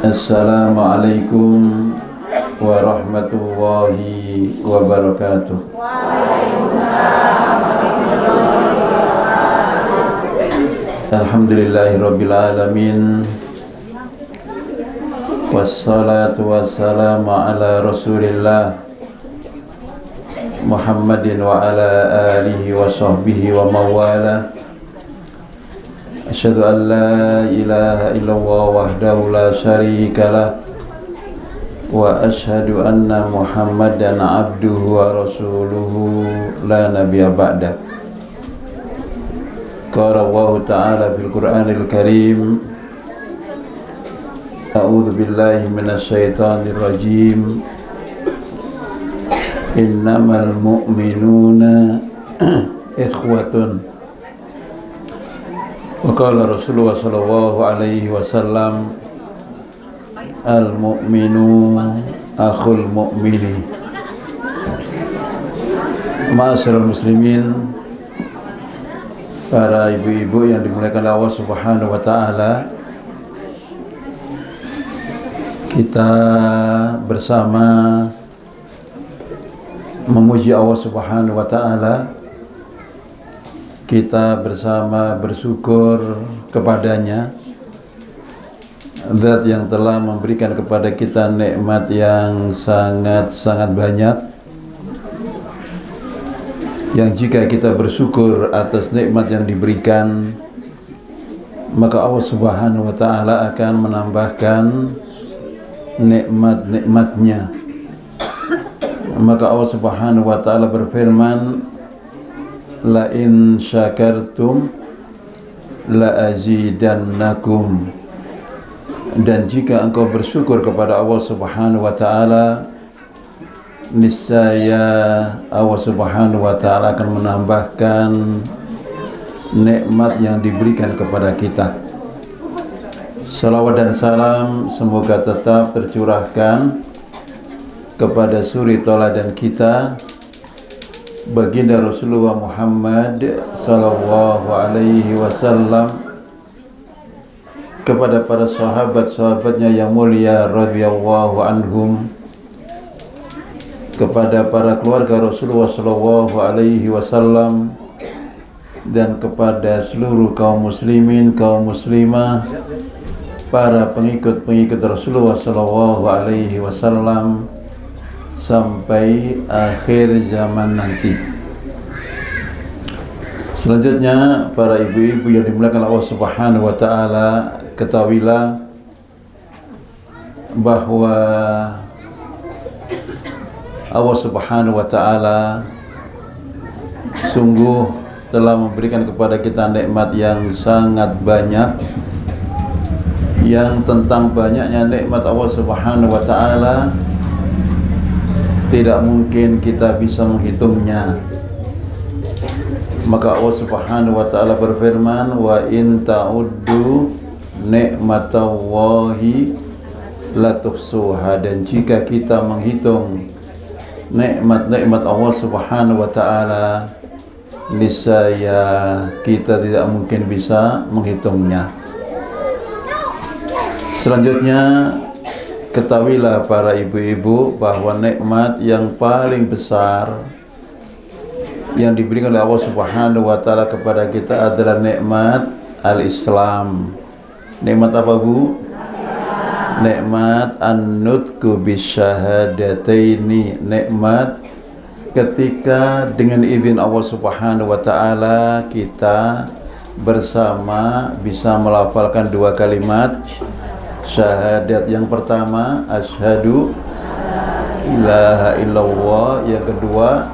Assalamualaikum warahmatullahi wabarakatuh. Alhamdulillahirabbil alamin. Wassalatu wassalamu ala Rasulillah Muhammadin wa ala alihi wa sahbihi wa mawala. Asyhadu an la ilaha illallah wahdahu la syarika lah wa asyhadu anna Muhammadan abduhu wa rasuluhu la nabiyya ba'da. Qala Allah ta'ala fil Qur'anil Karim, a'udzu billahi minasy syaithanir rajim. Innamal mu'minuna ikhwatun. Wa qala Rasulullah sallallahu alaihi wasallam, al-mu'minu akhul mu'mini. Ma'asyiral muslimin, para ibu-ibu yang dimuliakan Allah Subhanahu wa taala, kita bersama memuji Allah Subhanahu wa taala. Kita bersama bersyukur kepadanya, Zat yang telah memberikan kepada kita nikmat yang sangat-sangat banyak, yang jika kita bersyukur atas nikmat yang diberikan, maka Allah Subhanahu wa ta'ala akan menambahkan nikmat-nikmatnya. Maka Allah Subhanahu wa ta'ala berfirman, la in syakartum la azidannakum. Dan jika engkau bersyukur kepada Allah Subhanahu wa ta'ala, niscaya Allah Subhanahu wa ta'ala akan menambahkan nikmat yang diberikan kepada kita. Salawat dan salam semoga tetap tercurahkan kepada suri tauladan kita, baginda Rasulullah Muhammad sallallahu alaihi wasallam, kepada para sahabat-sahabatnya yang mulia radhiyallahu anhum, kepada para keluarga Rasulullah sallallahu alaihi wasallam, dan kepada seluruh kaum muslimin, kaum muslimah, para pengikut-pengikut Rasulullah sallallahu alaihi wasallam sampai akhir zaman nanti. Selanjutnya, para ibu-ibu yang dimuliakan Allah Subhanahu wa taala, ketahuilah bahwa Allah Subhanahu wa ta'ala sungguh telah memberikan kepada kita nikmat yang sangat banyak, yang tentang banyaknya nikmat Allah Subhanahu wa ta'ala tidak mungkin kita bisa menghitungnya. Maka Allah Subhanahu wa ta'ala berfirman, wa in ta'uddu ni'matallahi la tuhsuha. Dan jika kita menghitung nikmat-nikmat Allah Subhanahu wa ta'ala, niscaya kita tidak mungkin bisa menghitungnya. Selanjutnya, ketahuilah para ibu-ibu bahwa nikmat yang paling besar yang diberikan oleh Allah Subhanahu wa ta'ala kepada kita adalah nikmat al-Islam. Nikmat apa, Bu? Nikmat an-nutqu bisyahadataini. Nikmat ketika dengan izin Allah Subhanahu wa ta'ala kita bersama bisa melafalkan dua kalimat syahadat. Yang pertama, asyhadu ilaha illallah. Yang kedua,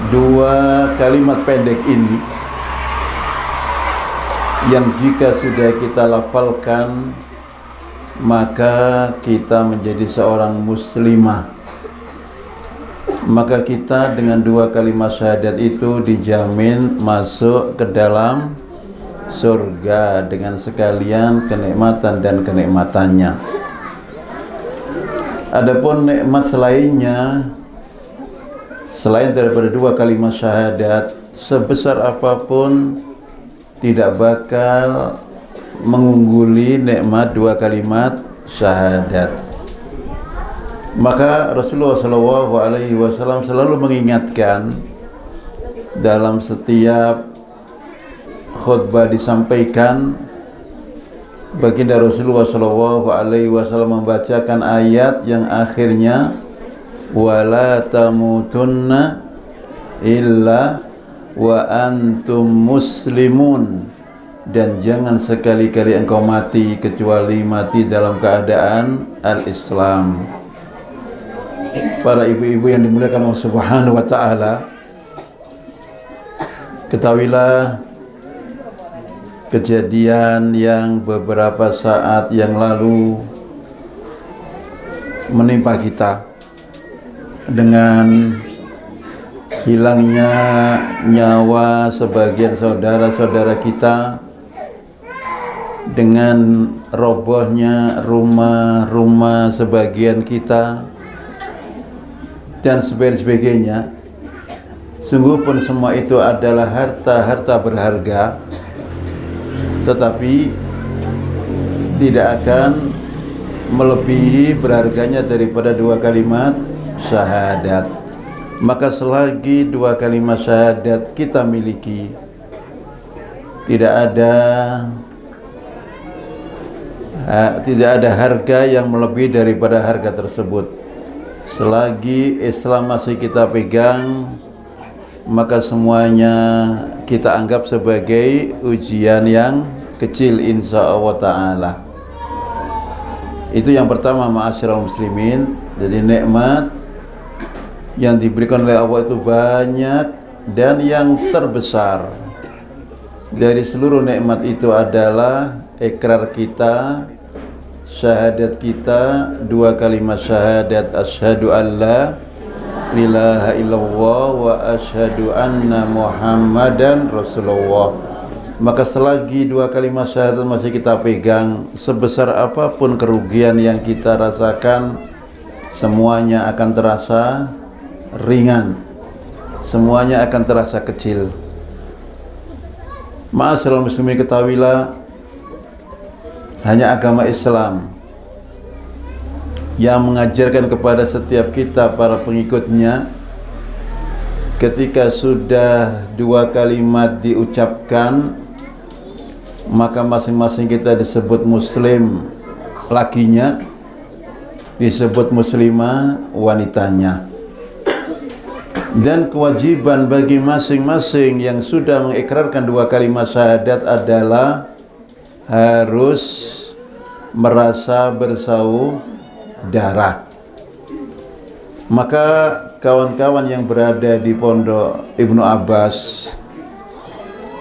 dua kalimat pendek ini yang jika sudah kita lafalkan, maka kita menjadi seorang muslimah. Maka kita dengan dua kalimat syahadat itu dijamin masuk ke dalam surga dengan sekalian kenikmatan dan kenikmatannya. Adapun nikmat selainnya, selain daripada dua kalimat syahadat, sebesar apapun tidak bakal mengungguli nikmat dua kalimat syahadat. Maka Rasulullah SAW selalu mengingatkan dalam setiap khutbah disampaikan, baginda Rasulullah SAW membacakan ayat yang akhirnya wala tamutunna illa wa antum muslimun, dan jangan sekali-kali engkau mati kecuali mati dalam keadaan al-Islam. Para ibu-ibu yang dimuliakan Allah Subhanahu wa taala, ketahuilah kejadian yang beberapa saat yang lalu menimpa kita dengan hilangnya nyawa sebagian saudara-saudara kita, dengan robohnya rumah-rumah sebagian kita, dan sebagainya. Sungguh pun semua itu adalah harta-harta berharga, tetapi tidak akan melebihi berharganya daripada dua kalimat syahadat. Maka selagi dua kalimat syahadat kita miliki, tidak ada harga yang melebihi daripada harga tersebut. Selagi Islam masih kita pegang, maka semuanya kita anggap sebagai ujian yang kecil insya Allah ta'ala. Itu yang pertama, ma'asyiral muslimin. Jadi nikmat yang diberikan oleh Allah itu banyak, dan yang terbesar dari seluruh nikmat itu adalah ikrar kita, syahadat kita, dua kalimat syahadat, asyhadu an la ilaha illallah wa asyhadu anna muhammadan rasulullah. Maka selagi dua kalimat syahadat masih kita pegang, sebesar apapun kerugian yang kita rasakan, semuanya akan terasa ringan, semuanya akan terasa kecil. Ma'asyiral muslimin, ketahuilah hanya agama Islam yang mengajarkan kepada setiap kita para pengikutnya, ketika sudah dua kalimat diucapkan, maka masing-masing kita disebut muslim lakinya, disebut muslimah wanitanya. Dan kewajiban bagi masing-masing yang sudah mengikrarkan dua kalimat syahadat adalah harus merasa bersaudara. Maka kawan-kawan yang berada di pondok Ibnu Abbas,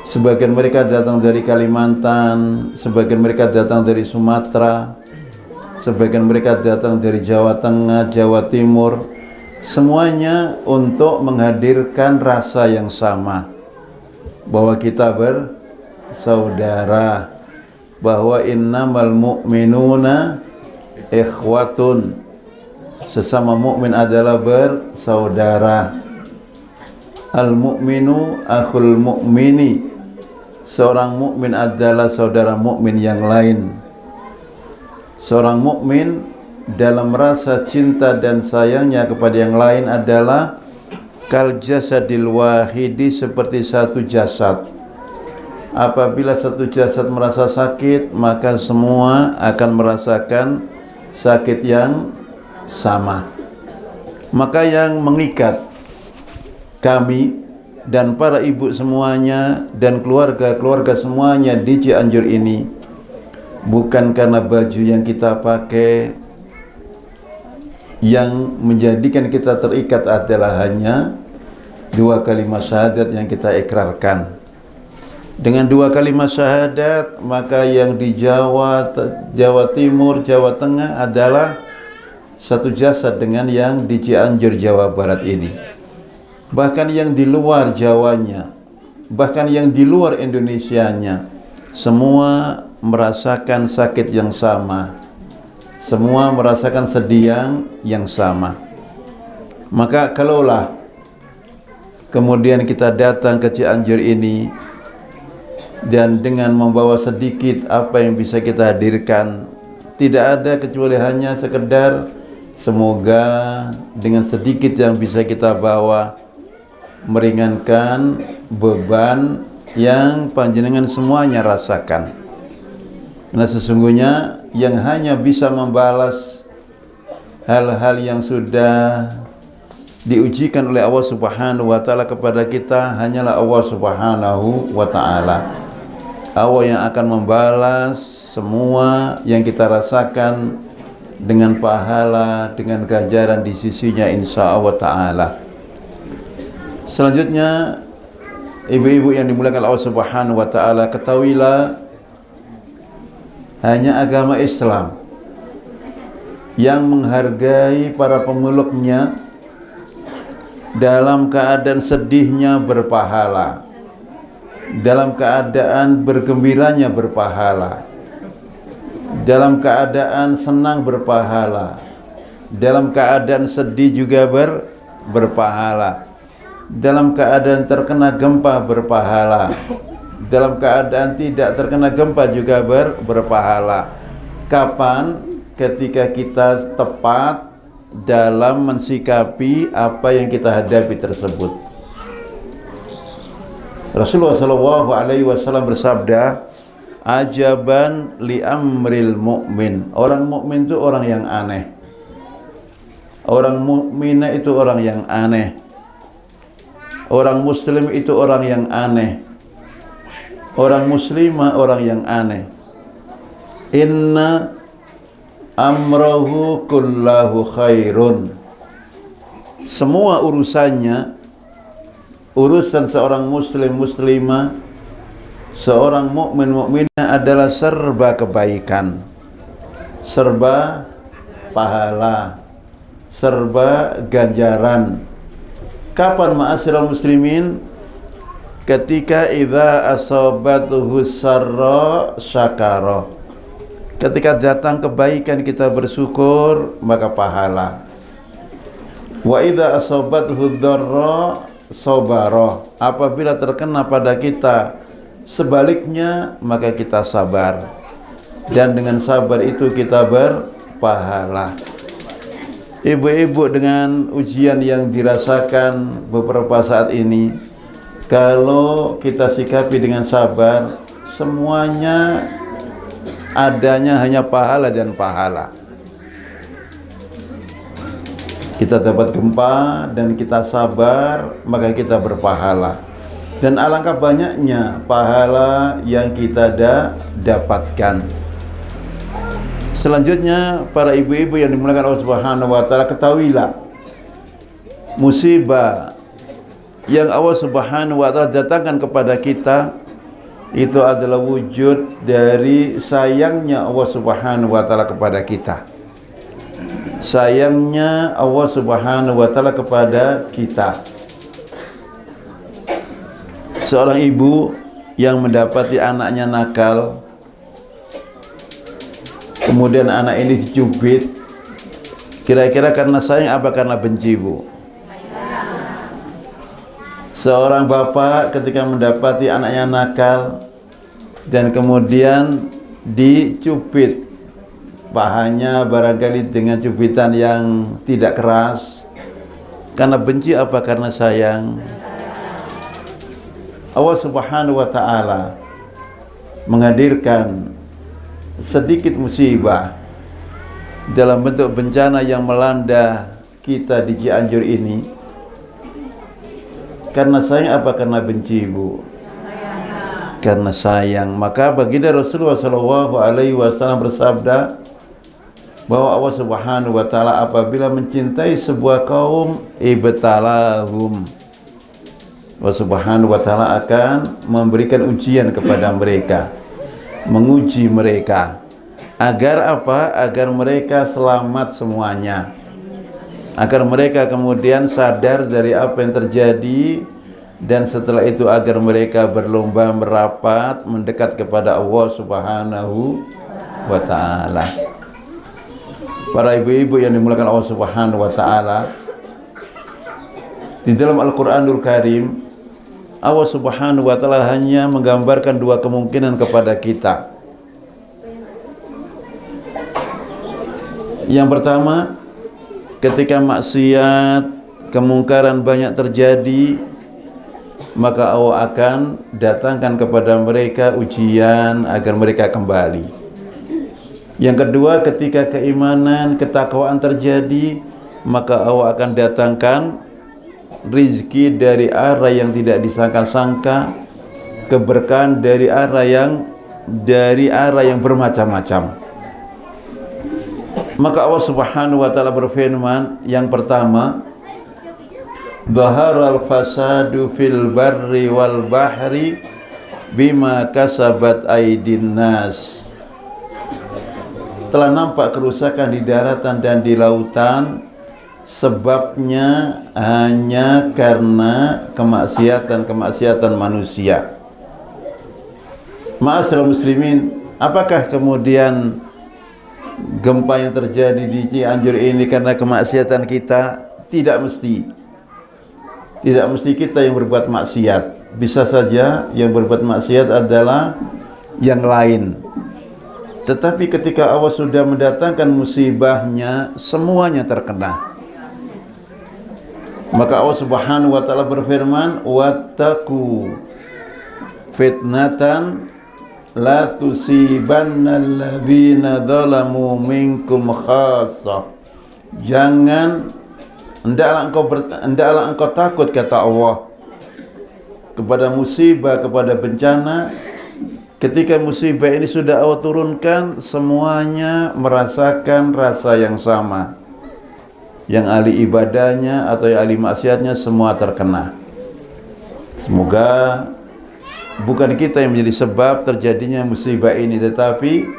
sebagian mereka datang dari Kalimantan, sebagian mereka datang dari Sumatera, sebagian mereka datang dari Jawa Tengah, Jawa Timur, semuanya untuk menghadirkan rasa yang sama, bahwa kita bersaudara, bahwa innamal mu'minuna ikhwatun, sesama mukmin adalah bersaudara. Al mu'minu akhul mu'mini, seorang mukmin adalah saudara mukmin yang lain. Seorang mukmin dalam rasa cinta dan sayangnya kepada yang lain adalah kal jasadil wahidi, seperti satu jasad. Apabila satu jasad merasa sakit, maka semua akan merasakan sakit yang sama. Maka yang mengikat kami dan para ibu semuanya dan keluarga-keluarga semuanya di Cianjur ini bukan karena baju yang kita pakai. Yang menjadikan kita terikat adalah hanya dua kalimat syahadat yang kita ikrarkan. Dengan dua kalimat syahadat, maka yang di Jawa Timur, Jawa Tengah adalah satu jasad dengan yang di Cianjur, Jawa Barat ini. Bahkan yang di luar Jawanya, bahkan yang di luar Indonesianya, semua merasakan sakit yang sama, semua merasakan sedih yang sama. Maka kalaulah kemudian kita datang ke Cianjur ini dan dengan membawa sedikit apa yang bisa kita hadirkan, tidak ada kecuali hanya sekedar semoga dengan sedikit yang bisa kita bawa meringankan beban yang panjenengan semuanya rasakan. Karena sesungguhnya yang hanya bisa membalas hal-hal yang sudah diujikan oleh Allah Subhanahu wa taala kepada kita hanyalah Allah Subhanahu wa taala. Allah yang akan membalas semua yang kita rasakan dengan pahala, dengan ganjaran di sisinya insya Allah taala. Selanjutnya, ibu-ibu yang dimuliakan Allah Subhanahu wa taala, ketahuilah hanya agama Islam yang menghargai para pemeluknya dalam keadaan sedihnya berpahala, dalam keadaan bergembiranya berpahala, dalam keadaan senang berpahala, dalam keadaan sedih juga berpahala, dalam keadaan terkena gempa berpahala, dalam keadaan tidak terkena gempa juga berpahala. Kapan? Ketika kita tepat dalam mensikapi apa yang kita hadapi tersebut. Rasulullah SAW bersabda, ajaban li amril mu'min. Orang mukmin itu orang yang aneh. Orang mukminah itu orang yang aneh. Orang muslim itu orang yang aneh. Orang muslimah orang yang aneh. Inna amrahu kullahu khairun. Semua urusannya, urusan seorang muslim muslimah, seorang mukmin mukminah adalah serba kebaikan, serba pahala, serba ganjaran. Kapan ma'asyiral muslimin? Ketika idza asabatuhu sarra syakara. Ketika datang kebaikan kita bersyukur, maka pahala. Wa idza asabathu dharra sabara. Apabila terkena pada kita sebaliknya, maka kita sabar. Dan dengan sabar itu kita berpahala. Ibu-ibu, dengan ujian yang dirasakan beberapa saat ini, kalau kita sikapi dengan sabar, semuanya adanya hanya pahala dan pahala. Kita dapat gempa dan kita sabar, maka kita berpahala. Dan alangkah banyaknya pahala yang kita dapatkan. Selanjutnya, para ibu-ibu yang dimuliakan Allah Subhanahu wa taala, ketahuilah musibah yang Allah Subhanahu wa taala datangkan kepada kita itu adalah wujud dari sayangnya Allah Subhanahu wa taala kepada kita. Sayangnya Allah Subhanahu wa taala kepada kita. Seorang ibu yang mendapati anaknya nakal, kemudian anak ini dicubit, kira-kira karena sayang apa karena benci, Bu? Seorang bapak ketika mendapati anaknya nakal dan kemudian dicubit pahanya barangkali dengan cubitan yang tidak keras, karena benci apa karena sayang? Allah Subhanahu wa taala menghadirkan sedikit musibah dalam bentuk bencana yang melanda kita di Cianjur ini karena sayang apa karena benci, Bu? Karena sayang. Maka baginda Rasulullah SAW bersabda bahwa Allah Subhanahu wa taala apabila mencintai sebuah kaum, ibtalahum, Allah Subhanahu wa taala akan memberikan ujian kepada mereka, menguji mereka. Agar apa? Agar mereka selamat semuanya, agar mereka kemudian sadar dari apa yang terjadi, dan setelah itu agar mereka berlomba merapat mendekat kepada Allah Subhanahu wa taala. Para ibu-ibu yang dimuliakan Allah Subhanahu wa taala, di dalam Al-Qur'anul Karim Allah Subhanahu wa taala hanya menggambarkan dua kemungkinan kepada kita. Yang pertama, ketika maksiat, kemungkaran banyak terjadi, maka Allah akan datangkan kepada mereka ujian agar mereka kembali. Yang kedua, ketika keimanan, ketakwaan terjadi, maka Allah akan datangkan rizki dari arah yang tidak disangka-sangka, keberkahan dari arah yang bermacam-macam. Maka Allah Subhanahu wa taala berfirman, yang pertama, dhaharal fasadu fil barri wal bahri bima kasabat aydin nas. Telah nampak kerusakan di daratan dan di lautan, sebabnya hanya karena kemaksiatan manusia. Ma'asyiral muslimin, apakah kemudian gempa yang terjadi di Cianjur ini karena kemaksiatan kita? Tidak mesti. Tidak mesti kita yang berbuat maksiat. Bisa saja yang berbuat maksiat adalah yang lain. Tetapi ketika Allah sudah mendatangkan musibahnya, semuanya terkena. Maka Allah Subhanahu wa taala berfirman, wattaqu fitnatan la tusibanna alladzina zalamu minkum khassah. Jangan, hendaklah engkau takut, kata Allah, kepada musibah, kepada bencana. Ketika musibah ini sudah Allah turunkan, semuanya merasakan rasa yang sama. Yang ahli ibadahnya atau yang ahli maksiatnya semua terkena. Semoga bukan kita yang menjadi sebab terjadinya musibah ini, tetapi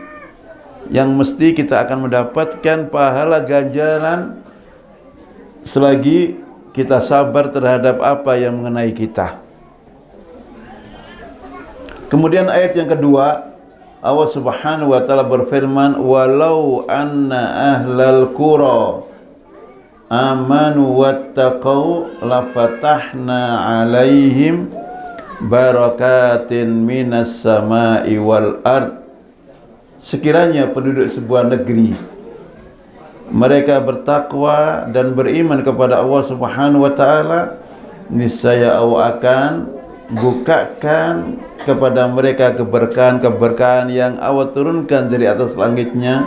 yang mesti kita akan mendapatkan pahala ganjaran selagi kita sabar terhadap apa yang mengenai kita. Kemudian ayat yang kedua, Allah Subhanahu wa taala berfirman, walau anna ahlal qura amanu wattaqau lafatahna alaihim barakatin minas samai wal ard. Sekiranya penduduk sebuah negeri mereka bertakwa dan beriman kepada Allah Subhanahu wa taala, niscaya Allah akan bukakan kepada mereka keberkahan yang Allah turunkan dari atas langitnya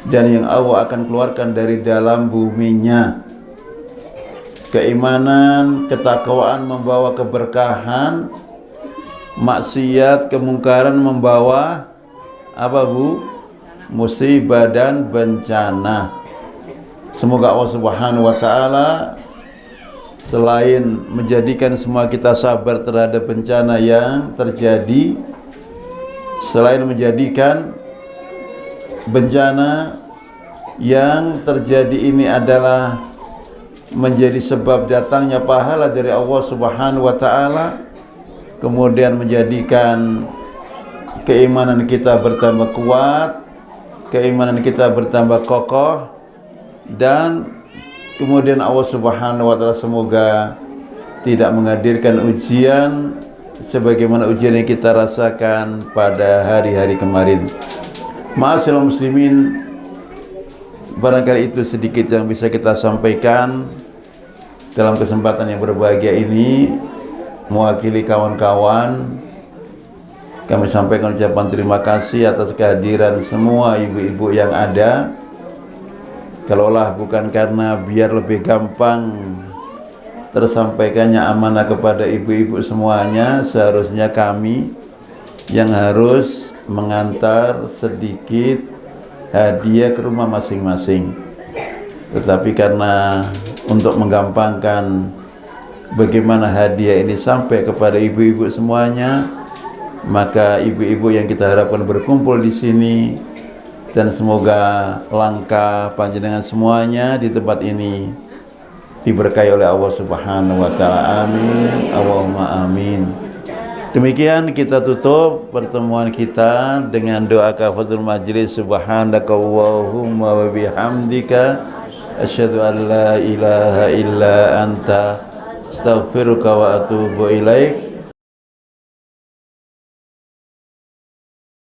dan yang Allah akan keluarkan dari dalam buminya. Keimanan, ketakwaan membawa keberkahan, maksiat, kemungkaran membawa apa, Bu? Musibah dan bencana. Semoga Allah Subhanahu wa taala selain menjadikan semua kita sabar terhadap bencana yang terjadi, selain menjadikan bencana yang terjadi ini adalah menjadi sebab datangnya pahala dari Allah Subhanahu wa taala, kemudian menjadikan keimanan kita bertambah kuat, keimanan kita bertambah kokoh, dan kemudian Allah Subhanahu wa taala semoga tidak menghadirkan ujian sebagaimana ujian yang kita rasakan pada hari-hari kemarin. Ma'asyiral muslimin, barangkali itu sedikit yang bisa kita sampaikan dalam kesempatan yang berbahagia ini. Mewakili kawan-kawan, kami sampaikan ucapan terima kasih atas kehadiran semua ibu-ibu yang ada. Kalaulah bukan karena biar lebih gampang tersampaikannya amanah kepada ibu-ibu semuanya, seharusnya kami yang harus mengantar sedikit hadiah ke rumah masing-masing. Tetapi karena untuk menggampangkan bagaimana hadiah ini sampai kepada ibu-ibu semuanya, maka ibu-ibu yang kita harapkan berkumpul di sini, dan semoga langkah panjenengan semuanya di tempat ini diberkahi oleh Allah Subhanahu wa taala. Amin. Allahumma amin. Demikian kita tutup pertemuan kita dengan doa kafaratul majlis. Subhanakallahumma wa bihamdika asyhadu an la ilaha illa anta astaghfiruka wa atubu ilaik.